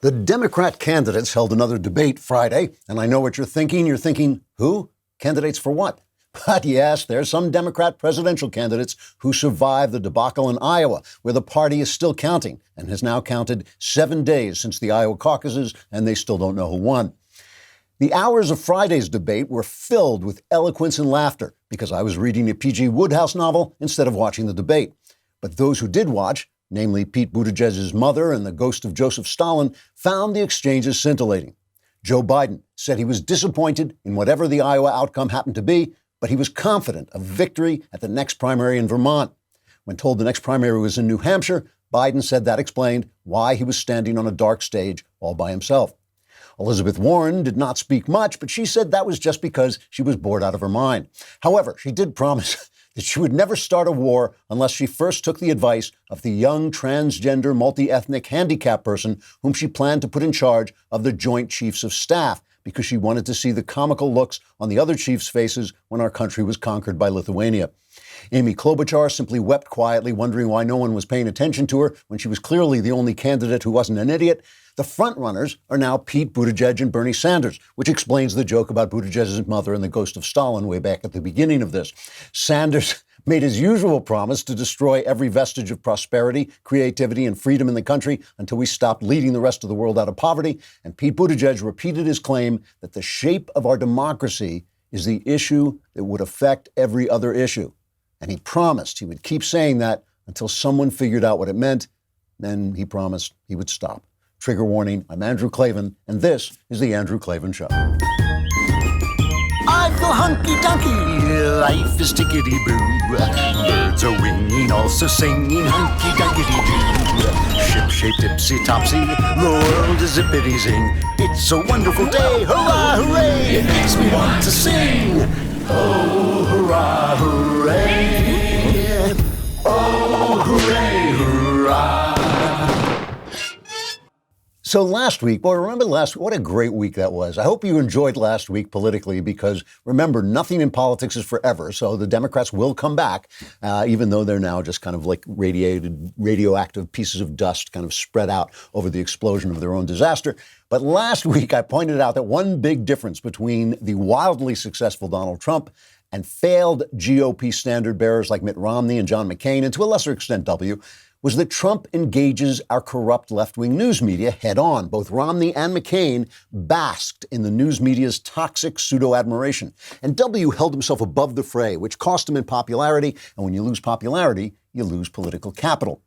The Democrat candidates held another debate Friday, and I know what you're thinking. You're thinking, who? Candidates for what? But yes, there's some Democrat presidential candidates who survived the debacle in Iowa, where the party is still counting and has now counted 7 days since the Iowa caucuses, and they still don't know who won. The hours of Friday's debate were filled with eloquence and laughter because I was reading a P.G. Wodehouse novel instead of watching the debate. But those who did watch, namely Pete Buttigieg's mother and the ghost of Joseph Stalin, found the exchanges scintillating. Joe Biden said he was disappointed in whatever the Iowa outcome happened to be, but he was confident of victory at the next primary in Vermont. When told the next primary was in New Hampshire, Biden said that explained why he was standing on a dark stage all by himself. Elizabeth Warren did not speak much, but she said that was just because she was bored out of her mind. However, she did promise that she would never start a war unless she first took the advice of the young transgender multi-ethnic handicapped person whom she planned to put in charge of the Joint Chiefs of Staff because she wanted to see the comical looks on the other chiefs' faces when our country was conquered by Lithuania. Amy Klobuchar simply wept quietly, wondering why no one was paying attention to her when she was clearly the only candidate who wasn't an idiot. The frontrunners are now Pete Buttigieg and Bernie Sanders, which explains the joke about Buttigieg's mother and the ghost of Stalin way back at the beginning of this. Sanders made his usual promise to destroy every vestige of prosperity, creativity, and freedom in the country until we stopped leading the rest of the world out of poverty. And Pete Buttigieg repeated his claim that the shape of our democracy is the issue that would affect every other issue. And he promised he would keep saying that until someone figured out what it meant. Then he promised he would stop. Trigger warning, I'm Andrew Klavan, and this is The Andrew Klavan Show. I feel hunky-dunky, life is tickety-boo. Birds are winging, also singing hunky-dunky-doo. Ship-shaped, tipsy-topsy, the world is zippity-zing. It's a wonderful day, hurrah, hooray! It makes me want to sing. Oh, hurrah, hooray! Oh, hooray, hurrah! So last week, remember last week? What a great week that was. I hope you enjoyed last week politically because, remember, nothing in politics is forever. So the Democrats will come back, even though they're now just kind of like radioactive pieces of dust kind of spread out over the explosion of their own disaster. But last week, I pointed out that one big difference between the wildly successful Donald Trump and failed GOP standard bearers like Mitt Romney and John McCain, and to a lesser extent W., was that Trump engages our corrupt left-wing news media head-on. Both Romney and McCain basked in the news media's toxic pseudo-admiration. And W held himself above the fray, which cost him in popularity. And when you lose popularity, you lose political capital.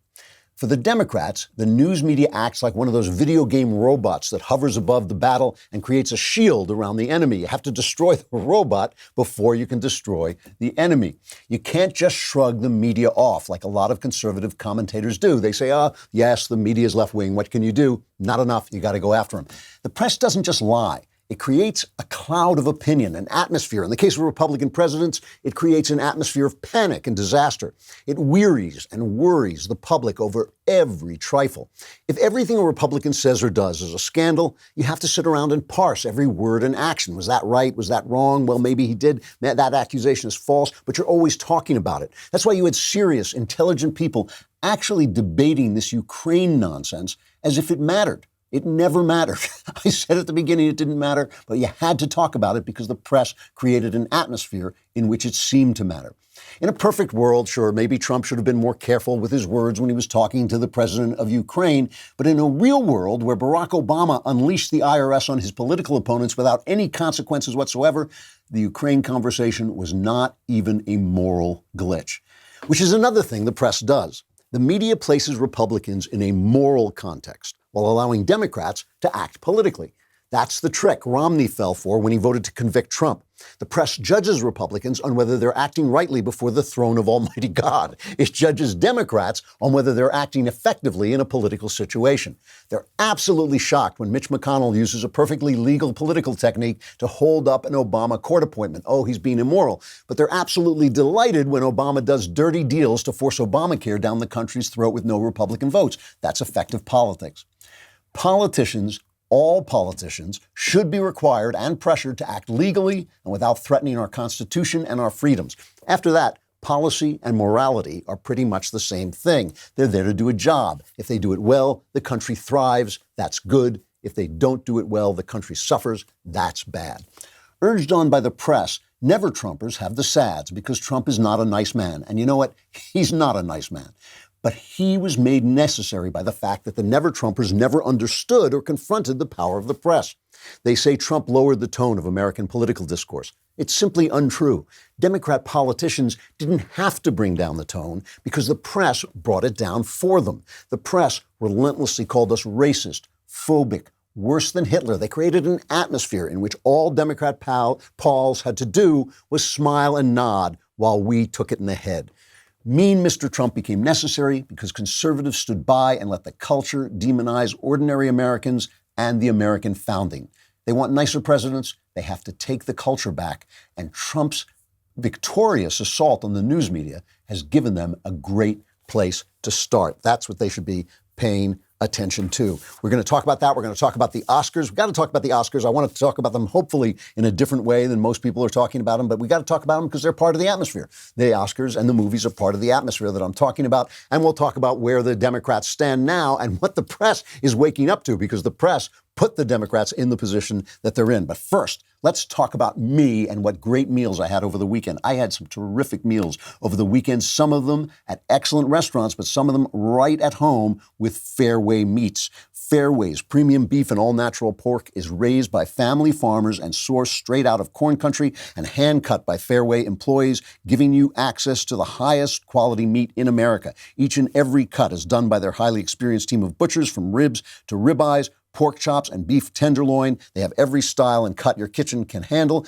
For the Democrats, the news media acts like one of those video game robots that hovers above the battle and creates a shield around the enemy. You have to destroy the robot before you can destroy the enemy. You can't just shrug the media off like a lot of conservative commentators do. They say, yes, the media is left-wing. What can you do? Not enough. You got to go after them. The press doesn't just lie. It creates a cloud of opinion, an atmosphere. In the case of Republican presidents, it creates an atmosphere of panic and disaster. It wearies and worries the public over every trifle. If everything a Republican says or does is a scandal, you have to sit around and parse every word and action. Was that right? Was that wrong? Well, maybe he did. That accusation is false, but you're always talking about it. That's why you had serious, intelligent people actually debating this Ukraine nonsense as if it mattered. It never mattered. I said at the beginning it didn't matter, but you had to talk about it because the press created an atmosphere in which it seemed to matter. In a perfect world, sure, maybe Trump should have been more careful with his words when he was talking to the president of Ukraine. But in a real world where Barack Obama unleashed the IRS on his political opponents without any consequences whatsoever, the Ukraine conversation was not even a moral glitch, which is another thing the press does. The media places Republicans in a moral context while allowing Democrats to act politically. That's the trick Romney fell for when he voted to convict Trump. The press judges Republicans on whether they're acting rightly before the throne of Almighty God. It judges Democrats on whether they're acting effectively in a political situation. They're absolutely shocked when Mitch McConnell uses a perfectly legal political technique to hold up an Obama court appointment. Oh, he's being immoral. But they're absolutely delighted when Obama does dirty deals to force Obamacare down the country's throat with no Republican votes. That's effective politics. Politicians, all politicians, should be required and pressured to act legally and without threatening our Constitution and our freedoms. After that, Policy and morality are pretty much the same thing. They're there to do a job. If they do it well, the country thrives. That's good. If they don't do it well, the country suffers. That's bad. Urged on by the press, never-Trumpers have the sads because Trump is not a nice man. And you know what? He's not a nice man. But he was made necessary by the fact that the never-Trumpers never understood or confronted the power of the press. They say Trump lowered the tone of American political discourse. It's simply untrue. Democrat politicians didn't have to bring down the tone because the press brought it down for them. The press relentlessly called us racist, phobic, worse than Hitler. They created an atmosphere in which all Democrat pals had to do was smile and nod while we took it in the head. Mean Mr. Trump became necessary because conservatives stood by and let the culture demonize ordinary Americans and the American founding. They want nicer presidents. They have to take the culture back. And Trump's victorious assault on the news media has given them a great place to start. That's what they should be paying attention to. We're going to talk about that. We're going to talk about the Oscars. We've got to talk about the Oscars. I want to talk about them hopefully in a different way than most people are talking about them, but we got to talk about them because they're part of the atmosphere. The Oscars and the movies are part of the atmosphere that I'm talking about. And we'll talk about where the Democrats stand now and what the press is waking up to, because the press put the Democrats in the position that they're in. But first, let's talk about me and what great meals I had over the weekend. I had some terrific meals over the weekend, some of them at excellent restaurants, but some of them right at home with Fairway meats. Fairway's premium beef and all-natural pork is raised by family farmers and sourced straight out of corn country and hand-cut by Fairway employees, giving you access to the highest quality meat in America. Each and every cut is done by their highly experienced team of butchers, from ribs to ribeyes, pork chops, and beef tenderloin. They have every style and cut your kitchen can handle.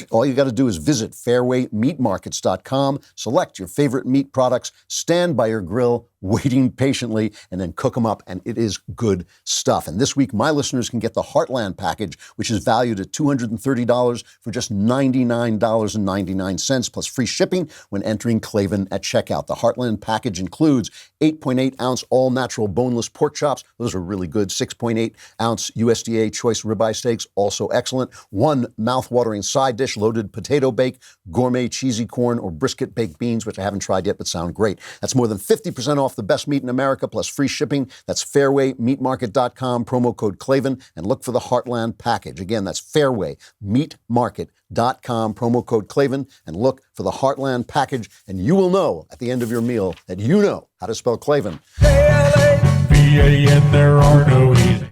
All you got to do is visit fairwaymeatmarkets.com, select your favorite meat products, stand by your grill, waiting patiently, and then cook them up, and it is good stuff. And this week, my listeners can get the Heartland package, which is valued at $230 for just $99.99 plus free shipping when entering Klavan at checkout. The Heartland package includes 8.8-ounce all-natural boneless pork chops. Those are really good. 6.8-ounce USDA choice ribeye steaks, also excellent. One mouth-watering side dish, loaded potato bake, gourmet cheesy corn, or brisket baked beans, which I haven't tried yet but sound great. That's more than 50% off the best meat in America plus free shipping. That's fairwaymeatmarket.com, promo code Klavan, and look for the Heartland package. Again, that's fairwaymeatmarket.com, promo code Klavan, and look for the Heartland package, and you will know at the end of your meal that you know how to spell Klavan. K-L-A-V-A-N, there are no easy.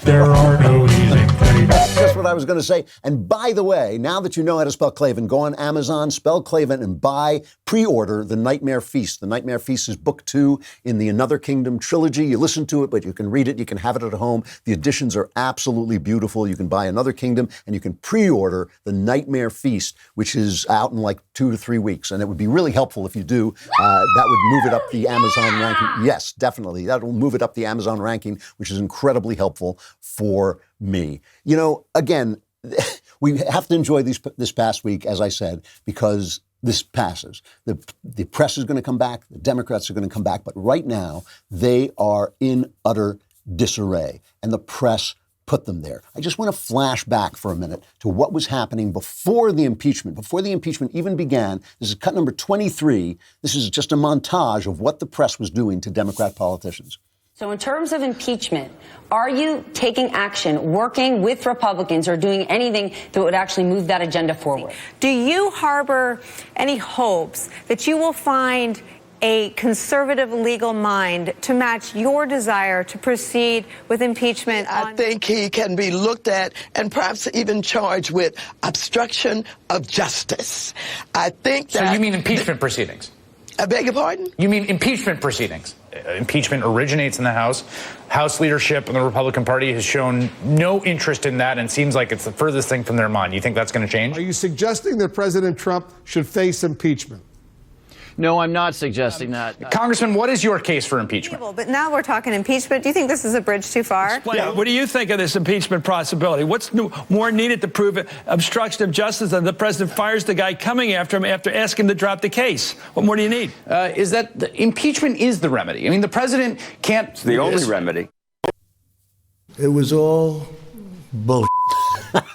There are no easy. That's just what I was going to say. And by the way, now that you know how to spell Klavan, go on Amazon, spell Klavan, and pre-order The Nightmare Feast. The Nightmare Feast is book 2 in the Another Kingdom trilogy. You listen to it, but you can read it. You can have it at home. The editions are absolutely beautiful. You can buy Another Kingdom, and you can pre-order The Nightmare Feast, which is out in like 2 to 3 weeks. And it would be really helpful if you do. That would move it up the Amazon ranking. Yes, definitely. That will move it up the Amazon ranking, which is incredibly helpful for me. You know, again, we have to enjoy this past week, as I said, because this passes. The press is going to come back. The Democrats are going to come back. But right now, they are in utter disarray. And the press put them there. I just want to flash back for a minute to what was happening before the impeachment even began. This is cut number 23. This is just a montage of what the press was doing to Democrat politicians. So in terms of impeachment, are you taking action, working with Republicans, or doing anything that would actually move that agenda forward? Do you harbor any hopes that you will find a conservative legal mind to match your desire to proceed with impeachment? I think he can be looked at and perhaps even charged with obstruction of justice. I think that... So you mean impeachment proceedings? I beg your pardon? You mean impeachment proceedings? Impeachment originates in the House. House leadership and the Republican Party has shown no interest in that and seems like it's the furthest thing from their mind. You think that's going to change? Are you suggesting that President Trump should face impeachment? No, I'm not suggesting that. Congressman, what is your case for impeachment? But now we're talking impeachment. Do you think this is a bridge too far? Yeah, what do you think of this impeachment possibility? What's more needed to prove obstruction of justice than the president fires the guy coming after him after asking him to drop the case? What more do you need? Is that impeachment is the remedy? I mean, the president can't... It's the only remedy. It was all bullshit.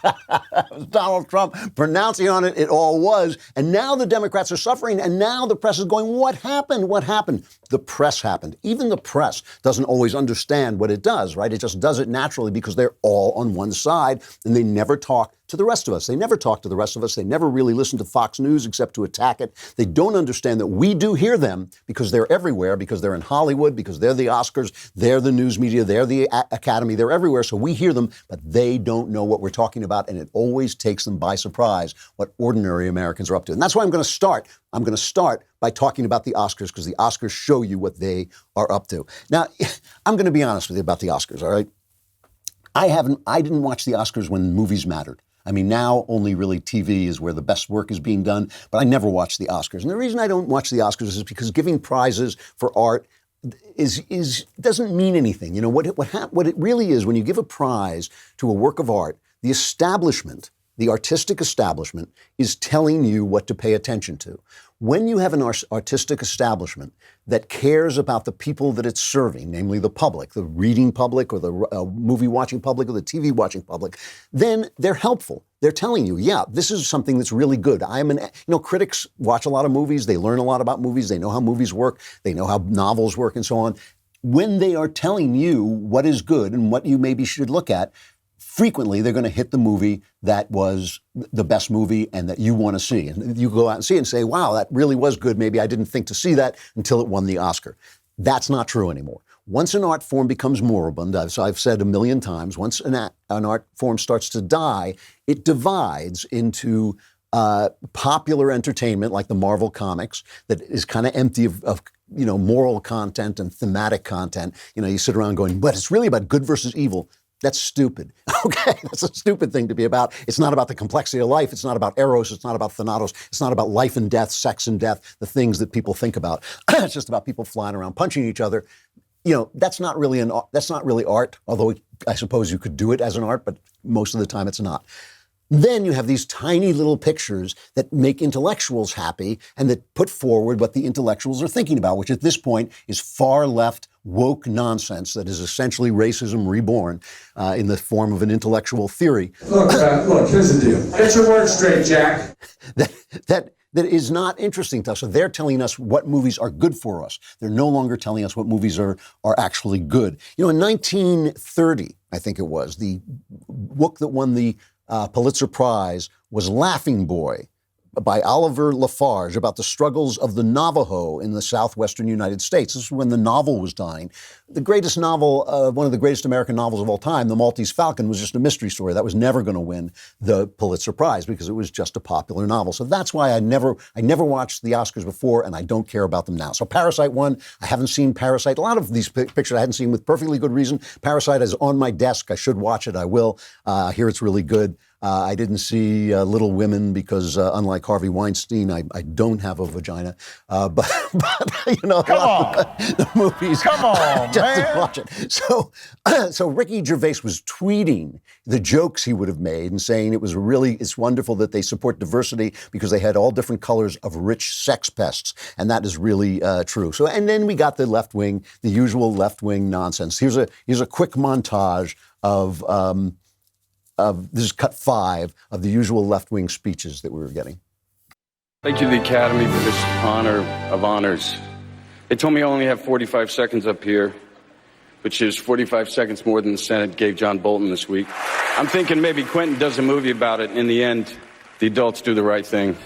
was Donald Trump pronouncing on it. It all was. And now the Democrats are suffering. And now the press is going, what happened? What happened? The press happened. Even the press doesn't always understand what it does, right? It just does it naturally because they're all on one side and they never talk to the rest of us. They never talk to the rest of us. They never really listen to Fox News except to attack it. They don't understand that we do hear them because they're everywhere, because they're in Hollywood, because they're the Oscars, they're the news media, they're the Academy, they're everywhere. So we hear them, but they don't know what we're talking about. And it always takes them by surprise what ordinary Americans are up to. And that's why I'm going to start. I'm going to start by talking about the Oscars because the Oscars show you what they are up to. Now, I'm going to be honest with you about the Oscars, all right? I didn't watch the Oscars when movies mattered. I mean, now only really TV is where the best work is being done, but I never watched the Oscars. And the reason I don't watch the Oscars is because giving prizes for art doesn't mean anything. You know, what it really is when you give a prize to a work of art, the establishment, the artistic establishment is telling you what to pay attention to. When you have an artistic establishment that cares about the people that it's serving, namely the public, the reading public or the movie watching public or the TV watching public, then they're helpful. They're telling you, yeah, this is something that's really good. Critics watch a lot of movies. They learn a lot about movies. They know how movies work. They know how novels work and so on. When they are telling you what is good and what you maybe should look at, frequently, they're going to hit the movie that was the best movie and that you want to see. And you go out and see it and say, wow, that really was good. Maybe I didn't think to see that until it won the Oscar. That's not true anymore. Once an art form becomes moribund, as I've said a million times, once an art form starts to die, it divides into popular entertainment like the Marvel comics that is kind of empty of moral content and thematic content. You know, you sit around going, but it's really about good versus evil. That's stupid. Okay, that's a stupid thing to be about. It's not about the complexity of life. It's not about eros. It's not about thanatos. It's not about life and death, sex and death, the things that people think about. It's just about people flying around punching each other. You know, that's not really art, although I suppose you could do it as an art, but most of the time it's not. Then you have these tiny little pictures that make intellectuals happy and that put forward what the intellectuals are thinking about, which at this point is far left woke nonsense that is essentially racism reborn in the form of an intellectual theory. Look, here's the deal. Get your words straight, Jack. That is not interesting to us. So they're telling us what movies are good for us. They're no longer telling us what movies are actually good. You know, in 1930, I think it was, the book that won the Pulitzer Prize was Laughing Boy by Oliver Lafarge about the struggles of the Navajo in the southwestern United States. This is when the novel was dying. The greatest novel, one of the greatest American novels of all time, The Maltese Falcon, was just a mystery story. That was never going to win the Pulitzer Prize because it was just a popular novel. So that's why I never watched the Oscars before, and I don't care about them now. So Parasite won. I haven't seen Parasite. A lot of these pictures I hadn't seen with perfectly good reason. Parasite is on my desk. I should watch it. I will. I hear it's really good. I didn't see Little Women because, unlike Harvey Weinstein, I don't have a vagina. But you know, the movies. Come on, just man. Watch it. So Ricky Gervais was tweeting the jokes he would have made and saying it's wonderful that they support diversity because they had all different colors of rich sex pests, and that is really true. So, and then we got the left wing, the usual left wing nonsense. Here's a quick montage of this is cut 5 of the usual left-wing speeches that we were getting. Thank you to the Academy for this honor of honors. They told me I only have 45 seconds up here, which is 45 seconds more than the Senate gave John Bolton this week. I'm thinking maybe Quentin does a movie about it. In the end, the adults do the right thing.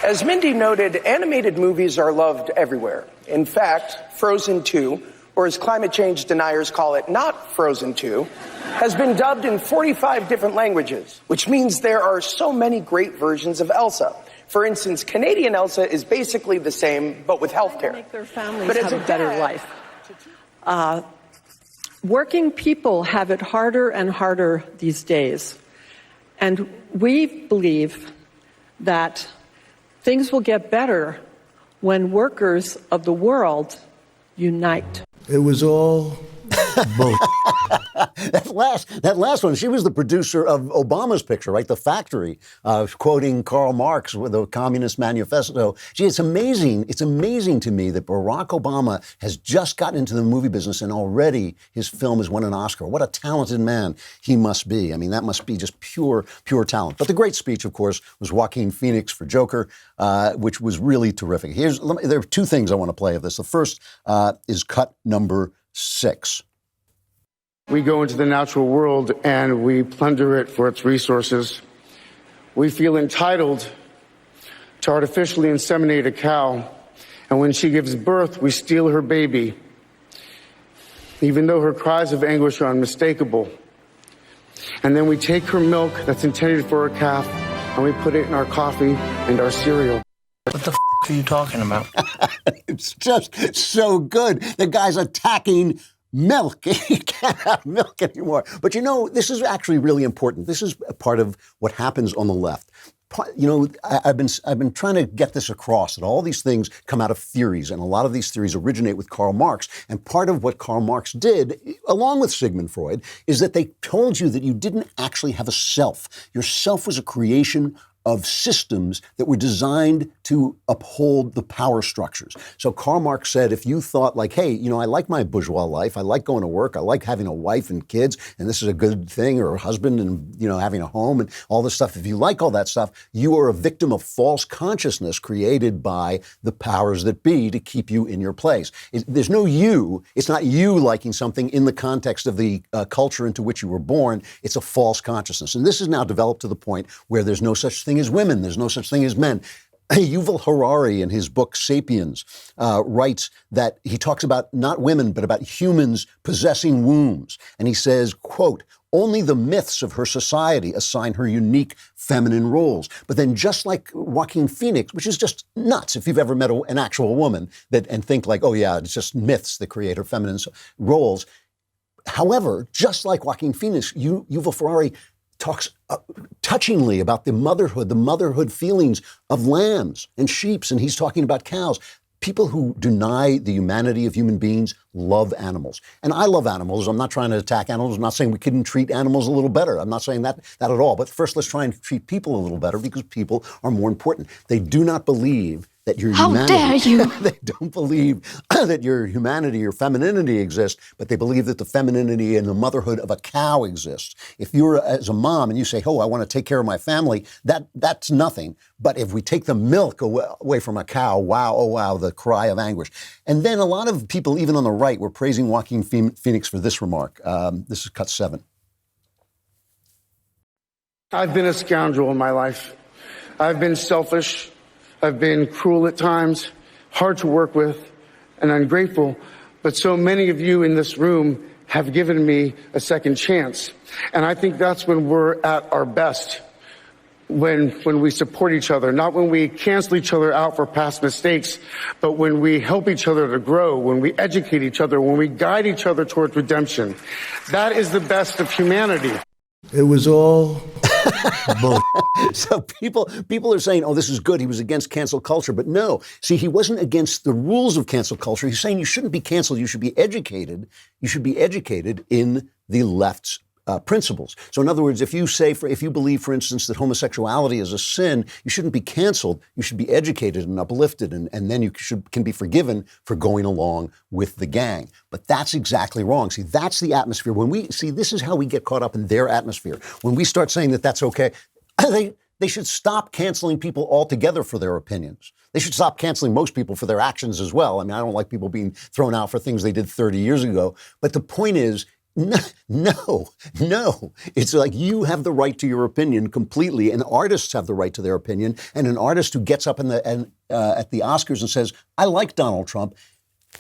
As Mindy noted, animated movies are loved everywhere. In fact, Frozen 2, or as climate change deniers call it, not Frozen 2, has been dubbed in 45 different languages, which means there are so many great versions of Elsa. For instance, Canadian Elsa is basically the same, but with healthcare. Make their families have a better life. Working people have it harder and harder these days. And we believe that things will get better when workers of the world unite. It was all That last one, she was the producer of Obama's picture, right? The Factory, quoting Karl Marx with the Communist Manifesto. Gee, it's amazing. It's amazing to me that Barack Obama has just gotten into the movie business and already his film has won an Oscar. What a talented man he must be. I mean, that must be just pure talent. But the great speech, of course, was Joaquin Phoenix for Joker, which was really terrific. There are two things I want to play of this. The first is cut number 6. We go into the natural world and we plunder it for its resources. We feel entitled to artificially inseminate a cow, and when she gives birth, we steal her baby, even though her cries of anguish are unmistakable. And then we take her milk that's intended for a calf, and we put it in our coffee and our cereal. What the are you talking about? It's just so good. The guy's attacking milk. You can't have milk anymore. But you know, this is actually really important. This is a part of what happens on the left. You know, I've been trying to get this across, that all these things come out of theories, and a lot of these theories originate with Karl Marx. And part of what Karl Marx did, along with Sigmund Freud, is that they told you that you didn't actually have a self. Your self was a creation of systems that were designed to uphold the power structures. So Karl Marx said, if you thought like, hey, you know, I like my bourgeois life, I like going to work, I like having a wife and kids, and this is a good thing, or a husband and, you know, having a home and all this stuff. If you like all that stuff, you are a victim of false consciousness created by the powers that be to keep you in your place. There's no you. It's not you liking something in the context of the culture into which you were born. It's a false consciousness. And this is now developed to the point where there's no such thing as women. There's no such thing as men. Yuval Harari, in his book *Sapiens*, writes that he talks about not women, but about humans possessing wombs. And he says, quote, only the myths of her society assign her unique feminine roles. But then just like Joaquin Phoenix, which is just nuts if you've ever met an actual woman and think like, oh yeah, it's just myths that create her feminine roles. However, just like Joaquin Phoenix, Yuval Harari talks touchingly about the motherhood feelings of lambs and sheep, and he's talking about cows. People who deny the humanity of human beings love animals. And I love animals. I'm not trying to attack animals. I'm not saying we couldn't treat animals a little better. I'm not saying that at all. But first, let's try and treat people a little better, because people are more important. They do not believe that your humanity... How dare you? They don't believe that your humanity or femininity exists, but they believe that the femininity and the motherhood of a cow exists. If you're as a mom and you say, oh, I want to take care of my family, that's nothing. But if we take the milk away from a cow, wow, oh wow, the cry of anguish. And then a lot of people, even on the right, were praising Joaquin Phoenix for this remark. This is cut 7. I've been a scoundrel in my life. I've been selfish. I've been cruel at times, hard to work with, and ungrateful. But so many of you in this room have given me a second chance. And I think that's when we're at our best, when we support each other, not when we cancel each other out for past mistakes, but when we help each other to grow, when we educate each other, when we guide each other towards redemption. That is the best of humanity. It was all bull. So people are saying, oh, this is good. He was against cancel culture. But no, see, he wasn't against the rules of cancel culture. He's saying you shouldn't be canceled. You should be educated. You should be educated in the left's principles. So in other words, if you believe, for instance, that homosexuality is a sin, you shouldn't be canceled. You should be educated and uplifted, and then you can be forgiven for going along with the gang. But that's exactly wrong. See, that's the atmosphere. This is how we get caught up in their atmosphere. When we start saying that that's okay, they should stop canceling people altogether for their opinions. They should stop canceling most people for their actions as well. I mean, I don't like people being thrown out for things they did 30 years ago. But the point is, no. It's like you have the right to your opinion completely, and artists have the right to their opinion. And an artist who gets up at the Oscars and says, I like Donald Trump,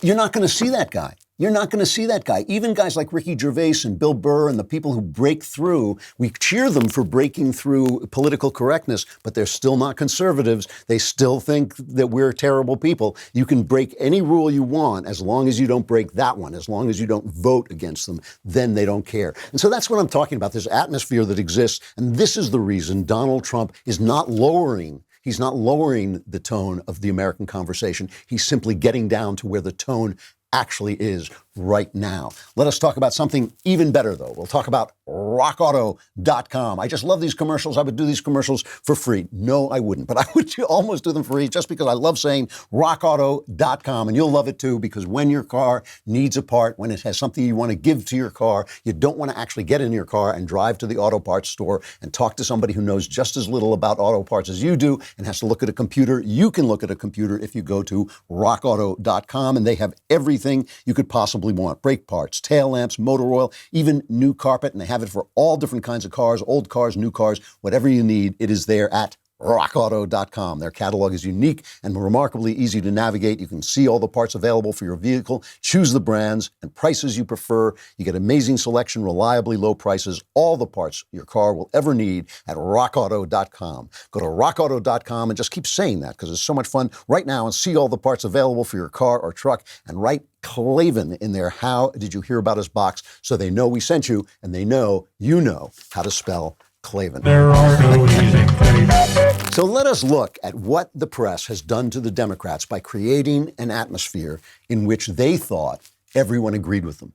you're not going to see that guy. You're not going to see that guy. Even guys like Ricky Gervais and Bill Burr and the people who break through, we cheer them for breaking through political correctness, but they're still not conservatives. They still think that we're terrible people. You can break any rule you want as long as you don't break that one, as long as you don't vote against them, then they don't care. And so that's what I'm talking about, this atmosphere that exists. And this is the reason Donald Trump is not lowering. He's not lowering the tone of the American conversation. He's simply getting down to where the tone actually is right now. Let us talk about something even better, though. We'll talk about rockauto.com. I just love these commercials. I would do these commercials for free. No, I wouldn't, but I would almost do them for free just because I love saying rockauto.com. And you'll love it too, because when your car needs a part, when it has something you want to give to your car, you don't want to actually get in your car and drive to the auto parts store and talk to somebody who knows just as little about auto parts as you do and has to look at a computer. You can look at a computer if you go to rockauto.com, and they have everything you could possibly want. Brake parts, tail lamps, motor oil, even new carpet, and they have it for all different kinds of cars, old cars, new cars, whatever you need, it is there at rockauto.com. Their catalog is unique and remarkably easy to navigate. You can see all the parts available for your vehicle, choose the brands and prices you prefer. You get amazing selection, reliably low prices, all the parts your car will ever need at rockauto.com. Go to rockauto.com and just keep saying that because it's so much fun right now, and see all the parts available for your car or truck, and write Klavan in there. How did you hear about us box, so they know we sent you and they know you know how to spell Klavan. There are no easy Klavan. So let us look at what the press has done to the Democrats by creating an atmosphere in which they thought everyone agreed with them,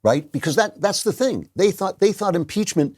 right? Because that's the thing. They thought impeachment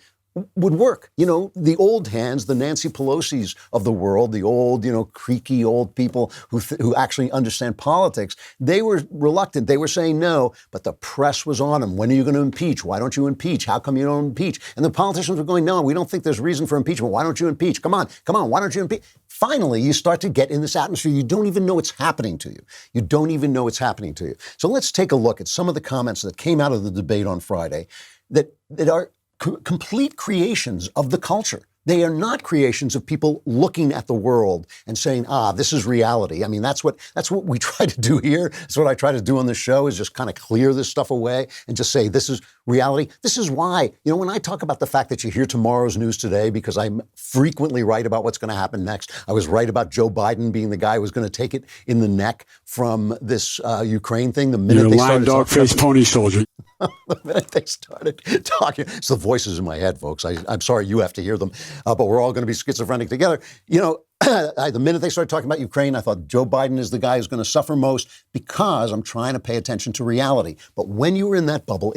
would work. You know, the old hands, the Nancy Pelosi's of the world, the old, creaky old people who actually understand politics, they were reluctant. They were saying no, but the press was on them. When are you going to impeach? Why don't you impeach? How come you don't impeach? And the politicians were going, no, we don't think there's reason for impeachment. Why don't you impeach? Come on, why don't you impeach? Finally, you start to get in this atmosphere. You don't even know it's happening to you. You don't even know it's happening to you. So let's take a look at some of the comments that came out of the debate on Friday that are complete creations of the culture. They are not creations of people looking at the world and saying, this is reality. I mean, that's what we try to do here. That's what I try to do on the show, is just kind of clear this stuff away and just say, this is reality. This is why, when I talk about the fact that you hear tomorrow's news today, because I'm frequently right about what's going to happen next. I was right about Joe Biden being the guy who was going to take it in the neck from this Ukraine thing. The minute they started dog-faced pony soldier. The minute they started talking, it's the voices in my head, folks. I'm sorry you have to hear them, but we're all going to be schizophrenic together. The minute they started talking about Ukraine, I thought Joe Biden is the guy who's going to suffer most, because I'm trying to pay attention to reality. But when you were in that bubble,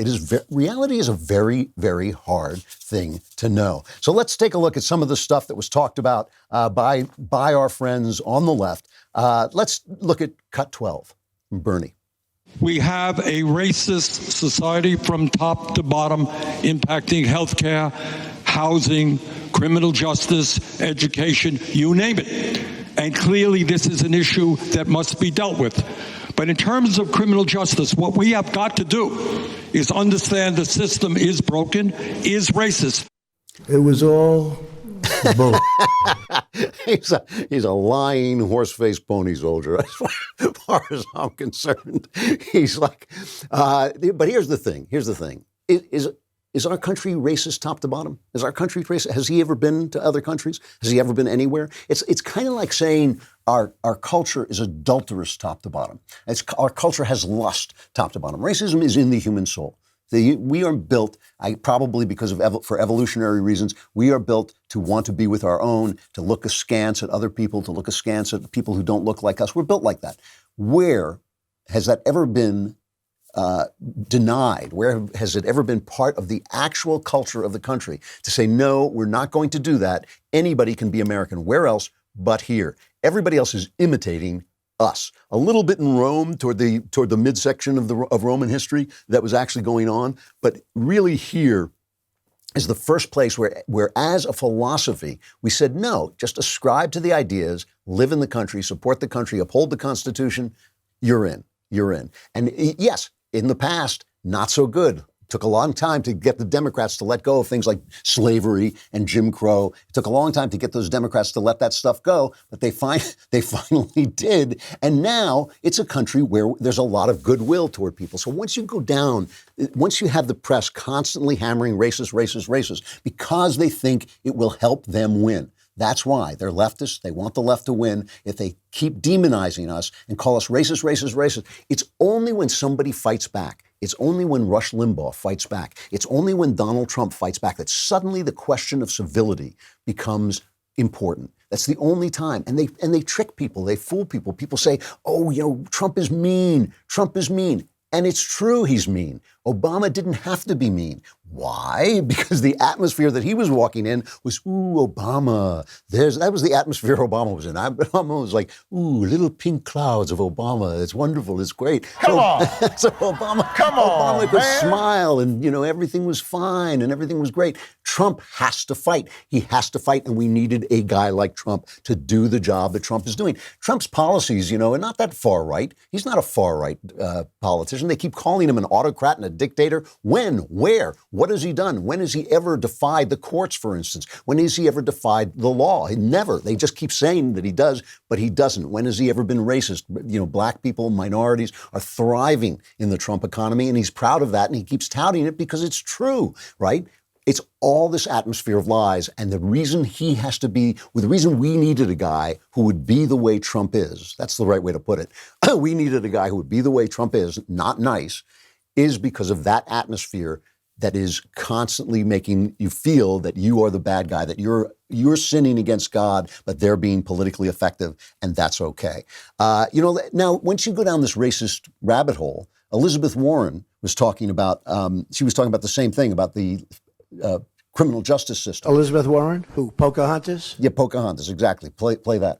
reality is a very, very hard thing to know. So let's take a look at some of the stuff that was talked about by our friends on the left. Let's look at cut 12 from Bernie. We have a racist society from top to bottom, impacting healthcare, housing, criminal justice, education, you name it. And clearly this is an issue that must be dealt with. But in terms of criminal justice, what we have got to do is understand the system is broken, is racist. It was all bull. He's a lying horse-faced pony soldier, as far as I'm concerned. He's like, but here's the thing. Is our country racist top to bottom? Is our country racist? Has he ever been to other countries? Has he ever been anywhere? It's kind of like saying our culture is adulterous top to bottom. Our culture has lust top to bottom. Racism is in the human soul. We are built, probably because of for evolutionary reasons, we are built to want to be with our own, to look askance at other people, to look askance at people who don't look like us. We're built like that. Where has that ever been denied? Where has it ever been part of the actual culture of the country to say, no, we're not going to do that. Anybody can be American. Where else but here? Everybody else is imitating us. A little bit in Rome toward the midsection of Roman history that was actually going on, but really here is the first place where as a philosophy we said no, just ascribe to the ideas, live in the country, support the country, uphold the Constitution. You're in. And yes, in the past, not so good. Took a long time to get the Democrats to let go of things like slavery and Jim Crow. It took a long time to get those Democrats to let that stuff go, but they finally did. And now it's a country where there's a lot of goodwill toward people. So once you go down, once you have the press constantly hammering racist, because they think it will help them win. That's why they're leftists. They want the left to win. If they keep demonizing us and call us racist, it's only when somebody fights back. It's only when Rush Limbaugh fights back. It's only when Donald Trump fights back that suddenly the question of civility becomes important. That's the only time. And they trick people. They fool people. People say, oh, Trump is mean. Trump is mean. And it's true he's mean. Obama didn't have to be mean. Why? Because the atmosphere that he was walking in was, ooh, Obama. That was the atmosphere Obama was in. Obama was like, ooh, little pink clouds of Obama. It's wonderful. It's great. Come on. So Obama could smile and, everything was fine and everything was great. Trump has to fight. He has to fight. And we needed a guy like Trump to do the job that Trump is doing. Trump's policies, are not that far right. He's not a far right politician. They keep calling him an autocrat and a dictator. When? Where? What has he done? When has he ever defied the courts, for instance? When has he ever defied the law? Never. They just keep saying that he does, but he doesn't. When has he ever been racist? Black people, minorities are thriving in the Trump economy, and he's proud of that, and he keeps touting it because it's true, right? It's all this atmosphere of lies, and the reason the reason we needed a guy who would be the way Trump is, that's the right way to put it. We needed a guy who would be the way Trump is, not nice, is because of that atmosphere that is constantly making you feel that you are the bad guy, that you're sinning against God, but they're being politically effective, and that's okay. Now, once you go down this racist rabbit hole, Elizabeth Warren was talking about, the same thing about the criminal justice system. Elizabeth Warren? Who? Pocahontas? Yeah, Pocahontas, exactly. Play that.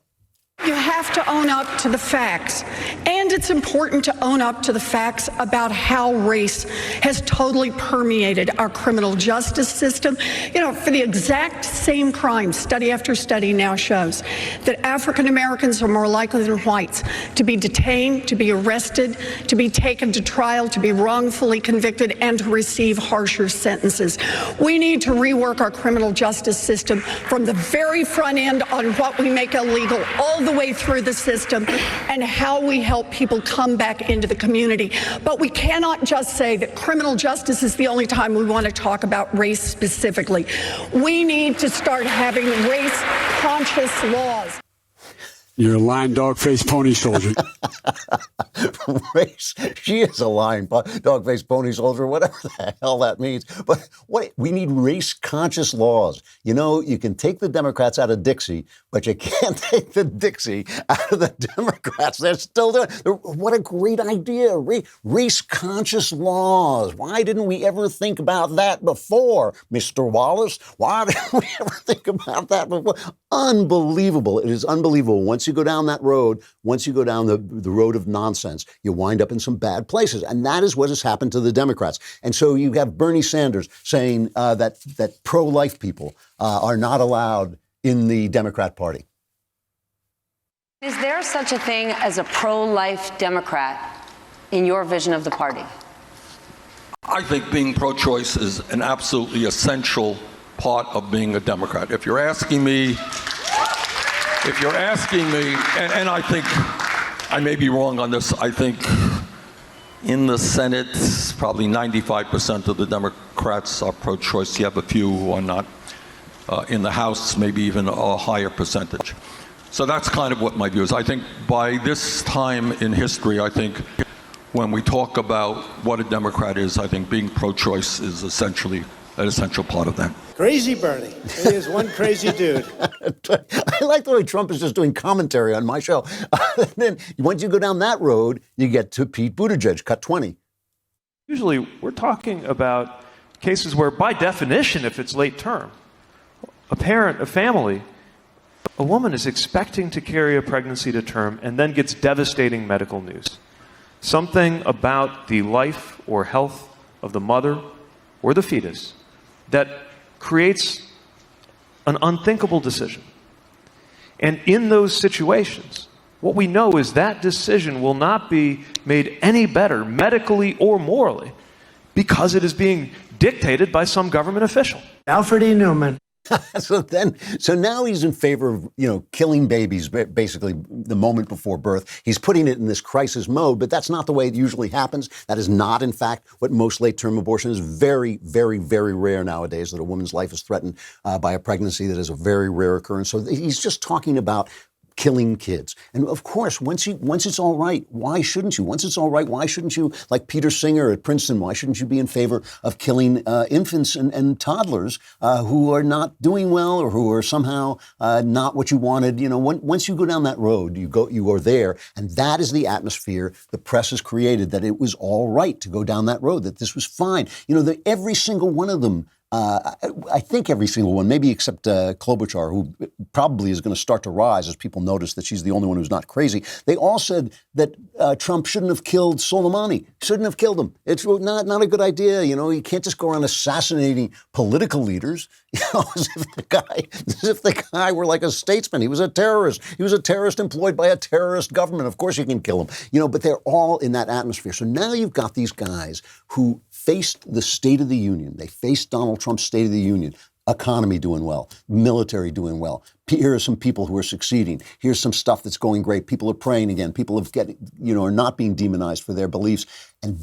You have to own up to the facts. And it's important to own up to the facts about how race has totally permeated our criminal justice system. For the exact same crime, study after study now shows that African Americans are more likely than whites to be detained, to be arrested, to be taken to trial, to be wrongfully convicted, and to receive harsher sentences. We need to rework our criminal justice system from the very front end on what we make illegal all the way through the system and how we help people come back into the community. But we cannot just say that criminal justice is the only time we want to talk about race specifically. We need to start having race-conscious laws. You're a lying dog-faced pony soldier. Race. She is a lying dog-faced pony soldier, whatever the hell that means. But we need race-conscious laws. You can take the Democrats out of Dixie, but you can't take the Dixie out of the Democrats. They're still doing it. What a great idea. Race-conscious laws. Why didn't we ever think about that before, Mr. Wallace? Why didn't we ever think about that before? Unbelievable. It is unbelievable. Once you go down that road, once you go down the road of nonsense, you wind up in some bad places. And that is what has happened to the Democrats. And so you have Bernie Sanders saying that pro-life people are not allowed in the Democrat Party. Is there such a thing as a pro-life Democrat in your vision of the party? I think being pro-choice is an absolutely essential part of being a Democrat. If you're asking me, and I think I may be wrong on this, I think in the Senate, probably 95% of the Democrats are pro-choice. You have a few who are not. In the House, maybe even a higher percentage. So that's kind of what my view is. I think by this time in history, I think when we talk about what a Democrat is, I think being pro-choice is essentially an essential part of that. Crazy Bernie. He is one crazy dude. I like the way Trump is just doing commentary on my show. And then once you go down that road, you get to Pete Buttigieg, cut 20. Usually we're talking about cases where, by definition, if it's late term, a parent, a family, a woman is expecting to carry a pregnancy to term and then gets devastating medical news. Something about the life or health of the mother or the fetus that creates an unthinkable decision. And in those situations, what we know is that decision will not be made any better medically or morally because it is being dictated by some government official. Alfred E. Newman. So now he's in favor of, killing babies, basically the moment before birth. He's putting it in this crisis mode, but that's not the way it usually happens. That is not, in fact, what most late-term abortion is. Very, very, very rare nowadays that a woman's life is threatened by a pregnancy. That is a very rare occurrence. So he's just talking about killing kids. And of course, once it's all right, why shouldn't you? Once it's all right, why shouldn't you, like Peter Singer at Princeton, why shouldn't you be in favor of killing infants and toddlers who are not doing well or who are somehow not what you wanted? You know, once you go down that road, you are there, and that is the atmosphere the press has created, that it was all right to go down that road, that this was fine. You know, every single one of them, I think every single one, maybe except Klobuchar, who probably is going to start to rise as people notice that she's the only one who's not crazy. They all said that Trump shouldn't have killed Soleimani, shouldn't have killed him. It's not a good idea. You know, you can't just go around assassinating political leaders. You know, as if the guy were like a statesman. He was a terrorist. He was a terrorist employed by a terrorist government. Of course you can kill him. You know, but they're all in that atmosphere. So now you've got these guys who faced the State of the Union. They faced Donald Trump's State of the Union. Economy doing well, military doing well. Here are some people who are succeeding. Here's some stuff that's going great. People are praying again. People are not being demonized for their beliefs. And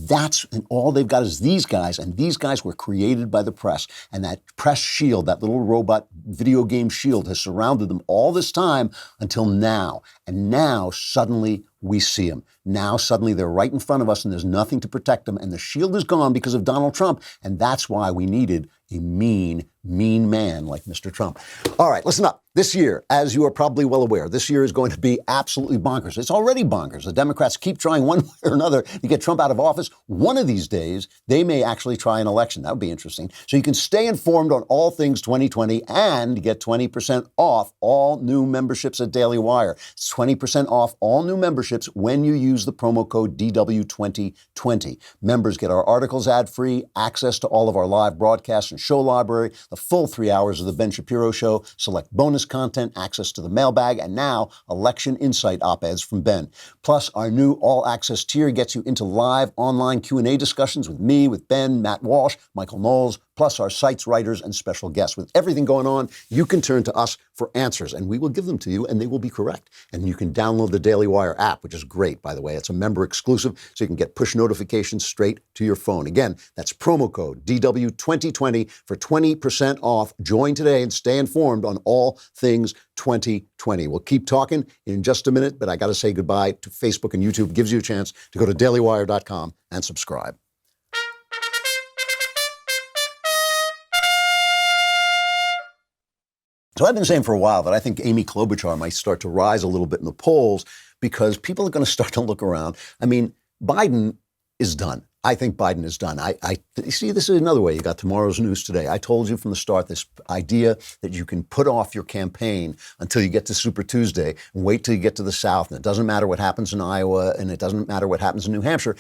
all they've got is these guys, and these guys were created by the press. And that press shield, that little robot video game shield, has surrounded them all this time until now. And now suddenly we see them. Now suddenly they're right in front of us and there's nothing to protect them. And the shield is gone because of Donald Trump. And that's why we needed a mean man like Mr. Trump. All right, listen up. This year, as you are probably well aware, this year is going to be absolutely bonkers. It's already bonkers. The Democrats keep trying one way or another to get Trump out of office. One of these days, they may actually try an election. That would be interesting. So you can stay informed on all things 2020 and get 20% off all new memberships at Daily Wire. It's 20% off all new memberships when you use the promo code DW2020. Members get our articles ad-free, access to all of our live broadcasts and show library, the full 3 hours of The Ben Shapiro Show, select bonus content, access to the mailbag, and now election insight op-eds from Ben. Plus, our new all-access tier gets you into live online Q&A discussions with me, with Ben, Matt Walsh, Michael Knowles, plus our site's writers and special guests. With everything going on, you can turn to us for answers, and we will give them to you, and they will be correct. And you can download the Daily Wire app, which is great, by the way. It's a member exclusive, so you can get push notifications straight to your phone. Again, that's promo code DW2020 for 20% off. Join today and stay informed on all things 2020. We'll keep talking in just a minute, but I got to say goodbye to Facebook and YouTube. It gives you a chance to go to dailywire.com and subscribe. So I've been saying for a while that I think Amy Klobuchar might start to rise a little bit in the polls because people are going to start to look around. I mean, Biden is done. I think Biden is done. You see, this is another way. You got tomorrow's news today. I told you from the start this idea that you can put off your campaign until you get to Super Tuesday and wait till you get to the South. And it doesn't matter what happens in Iowa and it doesn't matter what happens in New Hampshire.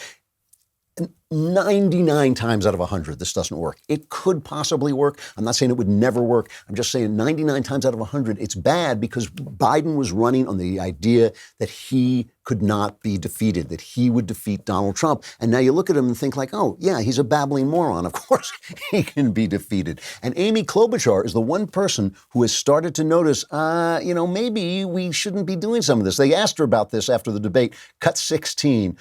99 times out of 100, this doesn't work. It could possibly work. I'm not saying it would never work. I'm just saying 99 times out of 100, it's bad because Biden was running on the idea that he could not be defeated, that he would defeat Donald Trump. And now you look at him and think like, oh, yeah, he's a babbling moron. Of course he can be defeated. And Amy Klobuchar is the one person who has started to notice, maybe we shouldn't be doing some of this. They asked her about this after the debate, cut 16.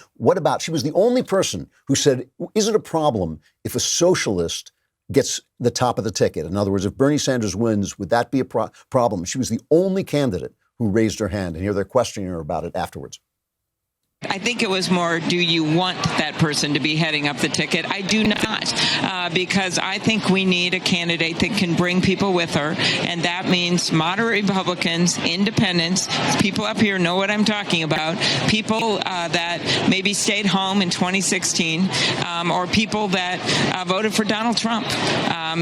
She was the only person who said, is it a problem if a socialist gets the top of the ticket? In other words, if Bernie Sanders wins, would that be a problem? She was the only candidate who raised her hand, and here they're questioning her about it afterwards. I think it was more, do you want that person to be heading up the ticket? I do not, because I think we need a candidate that can bring people with her, and that means moderate Republicans, independents, people up here know what I'm talking about, people that maybe stayed home in 2016, or people that voted for Donald Trump.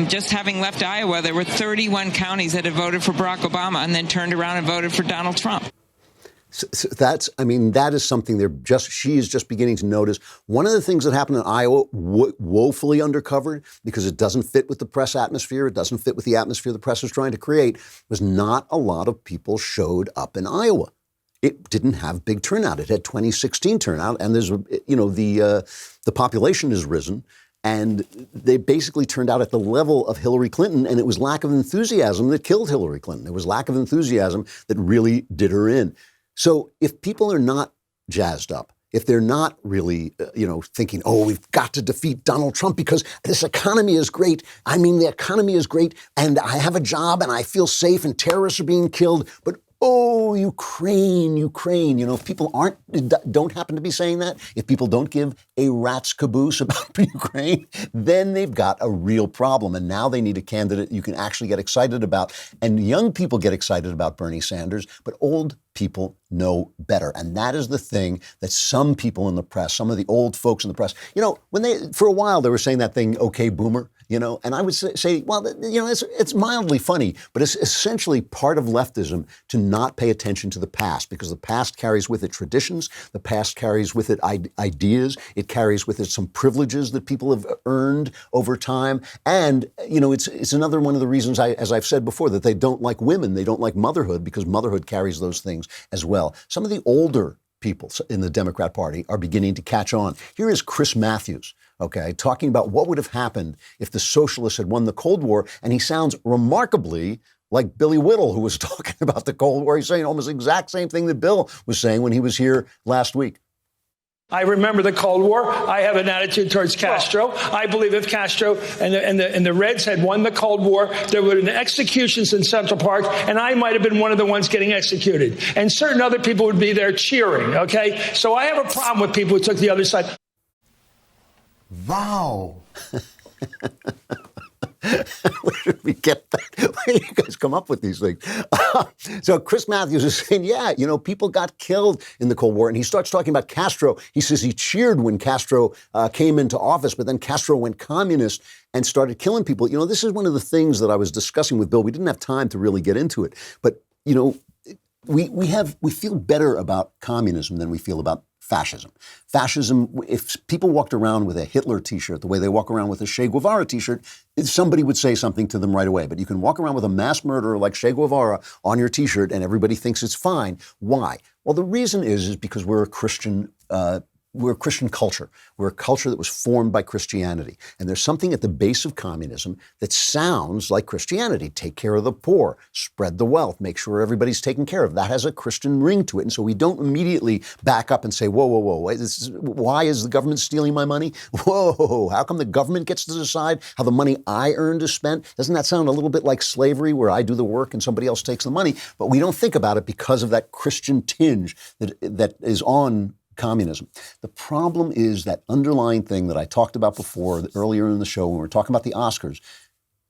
Just having left Iowa, there were 31 counties that had voted for Barack Obama and then turned around and voted for Donald Trump. So that is something she is just beginning to notice. One of the things that happened in Iowa, woefully undercovered because it doesn't fit with the press atmosphere, it doesn't fit with the atmosphere the press is trying to create, was not a lot of people showed up in Iowa. It didn't have big turnout. It had 2016 turnout, and there's, the population has risen. And they basically turned out at the level of Hillary Clinton, and it was lack of enthusiasm that killed Hillary Clinton. It was lack of enthusiasm that really did her in. So if people are not jazzed up, if they're not really, thinking, oh, we've got to defeat Donald Trump because this economy is great. I mean, the economy is great, and I have a job, and I feel safe, and terrorists are being killed. But oh, Ukraine. If people don't happen to be saying that, if people don't give a rat's caboose about Ukraine, then they've got a real problem. And now they need a candidate you can actually get excited about. And young people get excited about Bernie Sanders, but old people know better. And that is the thing that some people in the press, some of the old folks in the press, for a while they were saying that thing, okay, boomer, and I would say, well, it's mildly funny, but it's essentially part of leftism to not pay attention to the past, because the past carries with it traditions, the past carries with it ideas, it carries with it some privileges that people have earned over time. And, it's another one of the reasons, as I've said before, that they don't like women, they don't like motherhood, because motherhood carries those things as well. Some of the older people in the Democrat Party are beginning to catch on. Here is Chris Matthews, talking about what would have happened if the socialists had won the Cold War. And he sounds remarkably like Billy Whittle, who was talking about the Cold War. He's saying almost the exact same thing that Bill was saying when he was here last week. I remember the Cold War. I have an attitude towards Castro. I believe if Castro and the Reds had won the Cold War, there would have been executions in Central Park, and I might have been one of the ones getting executed. And certain other people would be there cheering, okay? So I have a problem with people who took the other side. Wow. Where did we get that? Where do you guys come up with these things? So Chris Matthews is saying, people got killed in the Cold War. And he starts talking about Castro. He says he cheered when Castro came into office, but then Castro went communist and started killing people. This is one of the things that I was discussing with Bill. We didn't have time to really get into it. But, we feel better about communism than we feel about fascism. Fascism, if people walked around with a Hitler T-shirt the way they walk around with a Che Guevara T-shirt, somebody would say something to them right away. But you can walk around with a mass murderer like Che Guevara on your T-shirt and everybody thinks it's fine. Why? Well, the reason is because we're a Christian culture. We're a culture that was formed by Christianity. And there's something at the base of communism that sounds like Christianity. Take care of the poor, spread the wealth, make sure everybody's taken care of. That has a Christian ring to it. And so we don't immediately back up and say, whoa, why is the government stealing my money? Whoa, how come the government gets to decide how the money I earned is spent? Doesn't that sound a little bit like slavery, where I do the work and somebody else takes the money? But we don't think about it because of that Christian tinge that is on communism. The problem is that underlying thing that I talked about before, earlier in the show when we were talking about the Oscars.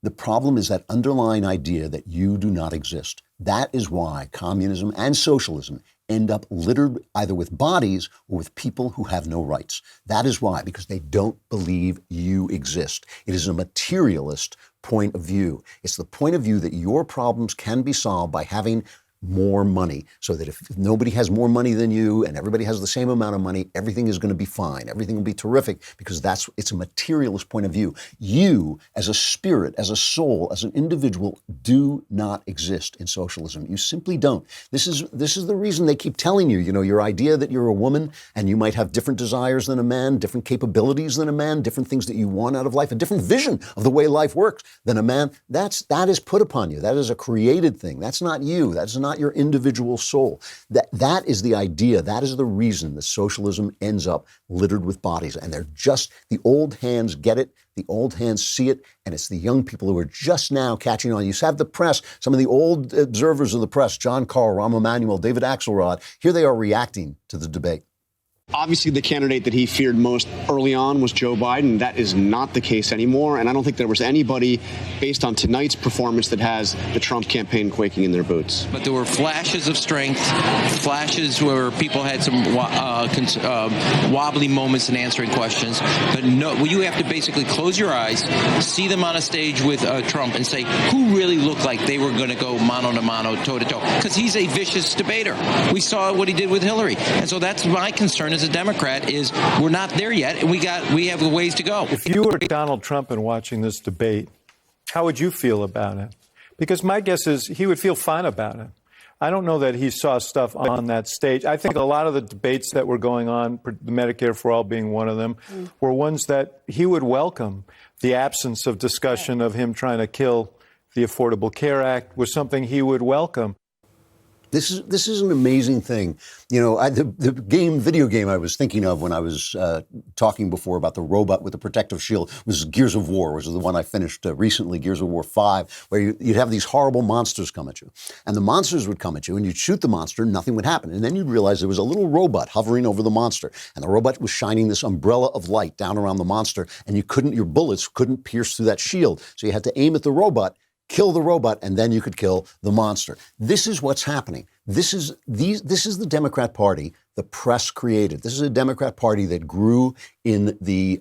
The problem is that underlying idea that you do not exist. That is why communism and socialism end up littered either with bodies or with people who have no rights. That is why, because they don't believe you exist. It is a materialist point of view. It's the point of view that your problems can be solved by having more money, so that if nobody has more money than you and everybody has the same amount of money, everything is going to be fine. Everything will be terrific, because it's a materialist point of view. You, as a spirit, as a soul, as an individual, do not exist in socialism. You simply don't. This is the reason they keep telling you, your idea that you're a woman and you might have different desires than a man, different capabilities than a man, different things that you want out of life, a different vision of the way life works than a man. That is put upon you. That is a created thing. That's not you. That's not your individual soul. That is the idea. That is the reason that socialism ends up littered with bodies. And they're just, the old hands get it, the old hands see it, and it's the young people who are just now catching on. You have the press, some of the old observers of the press, John Carr, Rahm Emanuel, David Axelrod, here they are reacting to the debate. Obviously, the candidate that he feared most early on was Joe Biden. That is not the case anymore. And I don't think there was anybody, based on tonight's performance, that has the Trump campaign quaking in their boots. But there were flashes of strength, flashes where people had some wobbly moments in answering questions. But no, you have to basically close your eyes, see them on a stage with Trump and say, who really looked like they were going to go mano a mano, toe to toe? Because he's a vicious debater. We saw what he did with Hillary. And so that's my concern as a Democrat, is we're not there yet, and we have a ways to go. If you were Donald Trump and watching this debate, how would you feel about it? Because my guess is he would feel fine about it. I don't know that he saw stuff on that stage. I think a lot of the debates that were going on, the Medicare for All being one of them, were ones that he would welcome. The absence of discussion of him trying to kill the Affordable Care Act was something he would welcome. This is an amazing thing. You know, the video game I was thinking of when I was talking before about the robot with the protective shield was Gears of War, which is the one I finished recently, Gears of War 5, where you'd have these horrible monsters come at you. And the monsters would come at you, and you'd shoot the monster, nothing would happen. And then you'd realize there was a little robot hovering over the monster, and the robot was shining this umbrella of light down around the monster, and your bullets couldn't pierce through that shield. So you had to aim at the robot, kill the robot, and then you could kill the monster. This is what's happening. This is the Democrat Party the press created. This is a Democrat Party that grew in the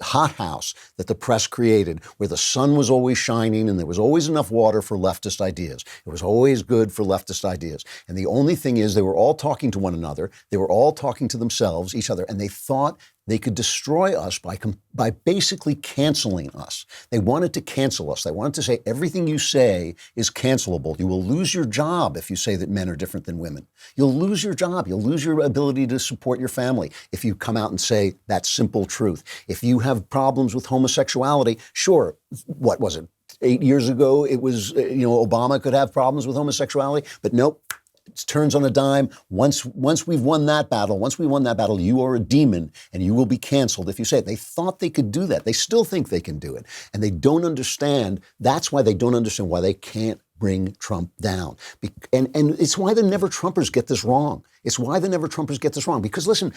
hothouse that the press created, where the sun was always shining and there was always enough water for leftist ideas. It was always good for leftist ideas. And the only thing is, they were all talking to one another. They were all talking to themselves, each other, and they thought they could destroy us by basically canceling us. They wanted to cancel us. They wanted to say everything you say is cancelable. You will lose your job if you say that men are different than women. You'll lose your job. You'll lose your ability to support your family if you come out and say that simple truth. If you have problems with homosexuality, sure, what was it? 8 years ago, it was, Obama could have problems with homosexuality, but nope. It turns on a dime. Once we've won that battle, you are a demon and you will be canceled if you say it. They thought they could do that. They still think they can do it. And they don't understand. That's why they don't understand why they can't bring Trump down. And it's why the Never-Trumpers get this wrong. It's why the Never-Trumpers get this wrong. Because listen,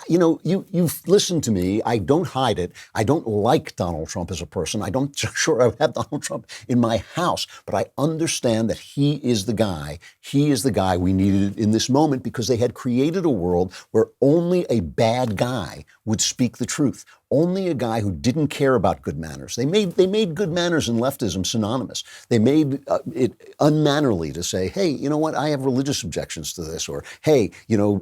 you've listened to me. I don't hide it. I don't like Donald Trump as a person. I would have Donald Trump in my house. But I understand that he is the guy. He is the guy we needed in this moment, because they had created a world where only a bad guy would speak the truth. Only a guy who didn't care about good manners. They made good manners and leftism synonymous. They made it unmannerly to say, hey, you know what? I have religious objections to this. Or, hey,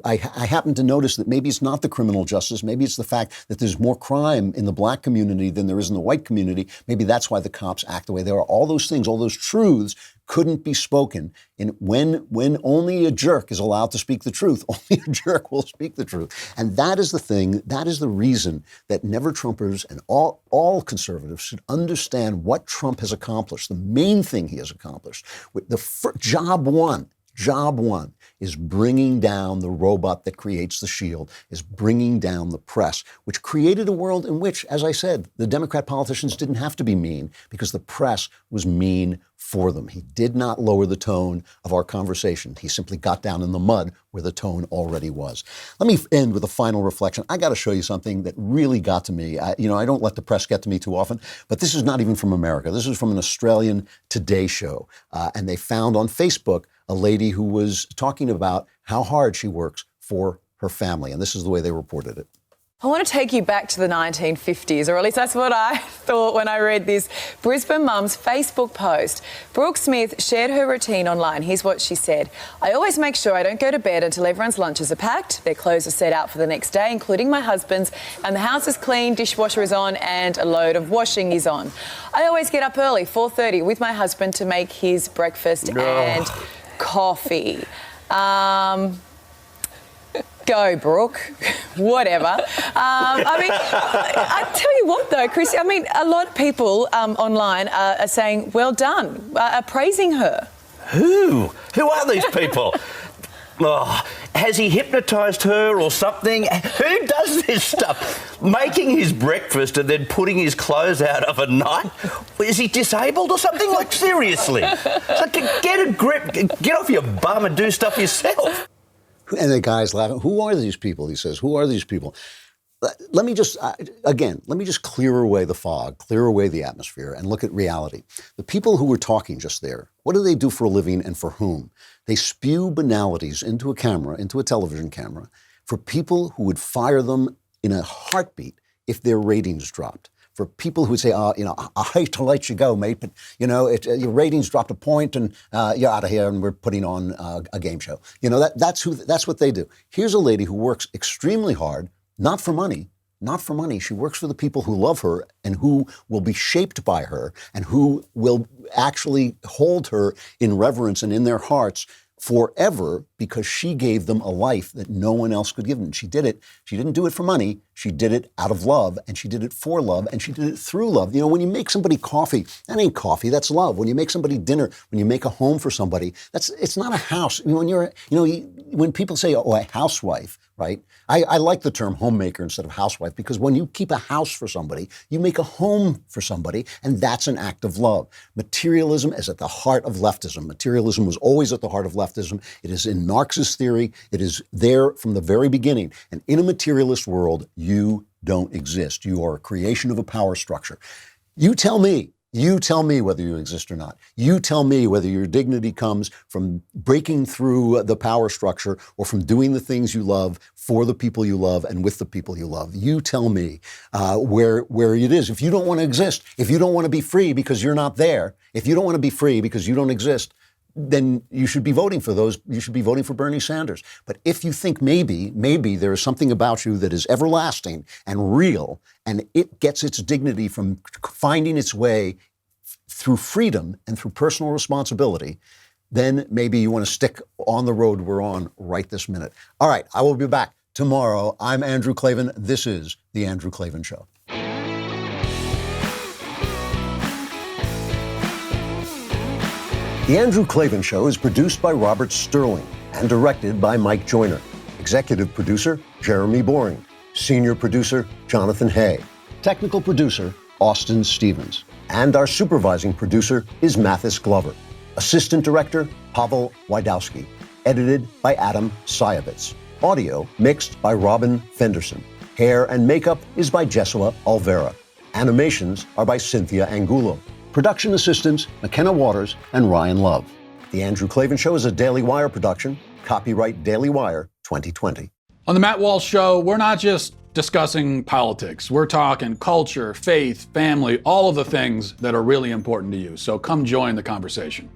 I happen to notice that maybe it's not the criminal justice. Maybe it's the fact that there's more crime in the black community than there is in the white community. Maybe that's why the cops act the way they are. All those things, all those truths couldn't be spoken. And when only a jerk is allowed to speak the truth, only a jerk will speak the truth. And that is the thing, that is the reason that Never-Trumpers and all conservatives should understand what Trump has accomplished, the main thing he has accomplished. Job one is bringing down the robot that creates the shield, is bringing down the press, which created a world in which, as I said, the Democrat politicians didn't have to be mean, because the press was mean for them. He did not lower the tone of our conversation. He simply got down in the mud where the tone already was. Let me end with a final reflection. I got to show you something that really got to me. I don't let the press get to me too often, but this is not even from America. This is from an Australian Today show. And they found on Facebook a lady who was talking about how hard she works for her family. And this is the way they reported it. I want to take you back to the 1950s, or at least that's what I thought when I read this Brisbane mum's Facebook post. Brooke Smith shared her routine online. Here's what she said. I always make sure I don't go to bed until everyone's lunches are packed, their clothes are set out for the next day, including my husband's, and the house is clean, dishwasher is on, and a load of washing is on. I always get up early, 4:30, with my husband to make his breakfast and coffee. Go, Brooke. Whatever. I tell you what, though, Chris, a lot of people online are saying, well done, are praising her. Who are these people? Has he hypnotised her or something? Who does this stuff? Making his breakfast and then putting his clothes out of a night? Is he disabled or something? Like, seriously. So get a grip, get off your bum and do stuff yourself. And the guy's laughing. Who are these people? He says, who are these people? Let me just clear away the fog, clear away the atmosphere, and look at reality. The people who were talking just there, what do they do for a living and for whom? They spew banalities into a camera, into a television camera, for people who would fire them in a heartbeat if their ratings dropped. For people who say, I hate to let you go, mate, but, your ratings dropped a point and you're out of here and we're putting on a game show. That's what they do. Here's a lady who works extremely hard, not for money. She works for the people who love her and who will be shaped by her and who will actually hold her in reverence and in their hearts forever because she gave them a life that no one else could give them. She did it. She didn't do it for money. She did it out of love, and she did it for love, and she did it through love. You know, when you make somebody coffee, that ain't coffee, that's love. When you make somebody dinner, when you make a home for somebody, it's not a house. You know, when people say, oh, a housewife, right? I like the term homemaker instead of housewife, because when you keep a house for somebody, you make a home for somebody, and that's an act of love. Materialism is at the heart of leftism. Materialism was always at the heart of leftism. It is in Marxist theory. It is there from the very beginning. And in a materialist world, you don't exist. You are a creation of a power structure. You tell me whether you exist or not. You tell me whether your dignity comes from breaking through the power structure or from doing the things you love for the people you love and with the people you love. You tell me where it is. If you don't want to exist, if you don't want to be free because you're not there, if you don't want to be free because you don't exist, then you should be voting for those. You should be voting for Bernie Sanders. But if you think maybe there is something about you that is everlasting and real, and it gets its dignity from finding its way through freedom and through personal responsibility, then maybe you want to stick on the road we're on right this minute. All right, I will be back tomorrow. I'm Andrew Klavan. This is The Andrew Klavan Show. The Andrew Klavan Show is produced by Robert Sterling and directed by Mike Joyner. Executive producer, Jeremy Boring. Senior producer, Jonathan Hay. Technical producer, Austin Stevens. And our supervising producer is Mathis Glover. Assistant director, Pavel Wydowski. Edited by Adam Sayevitz. Audio mixed by Robin Fenderson. Hair and makeup is by Jesua Alvera. Animations are by Cynthia Angulo. Production assistants, McKenna Waters and Ryan Love. The Andrew Klavan Show is a Daily Wire production. Copyright Daily Wire 2020. On the Matt Walsh Show, we're not just discussing politics. We're talking culture, faith, family, all of the things that are really important to you. So come join the conversation.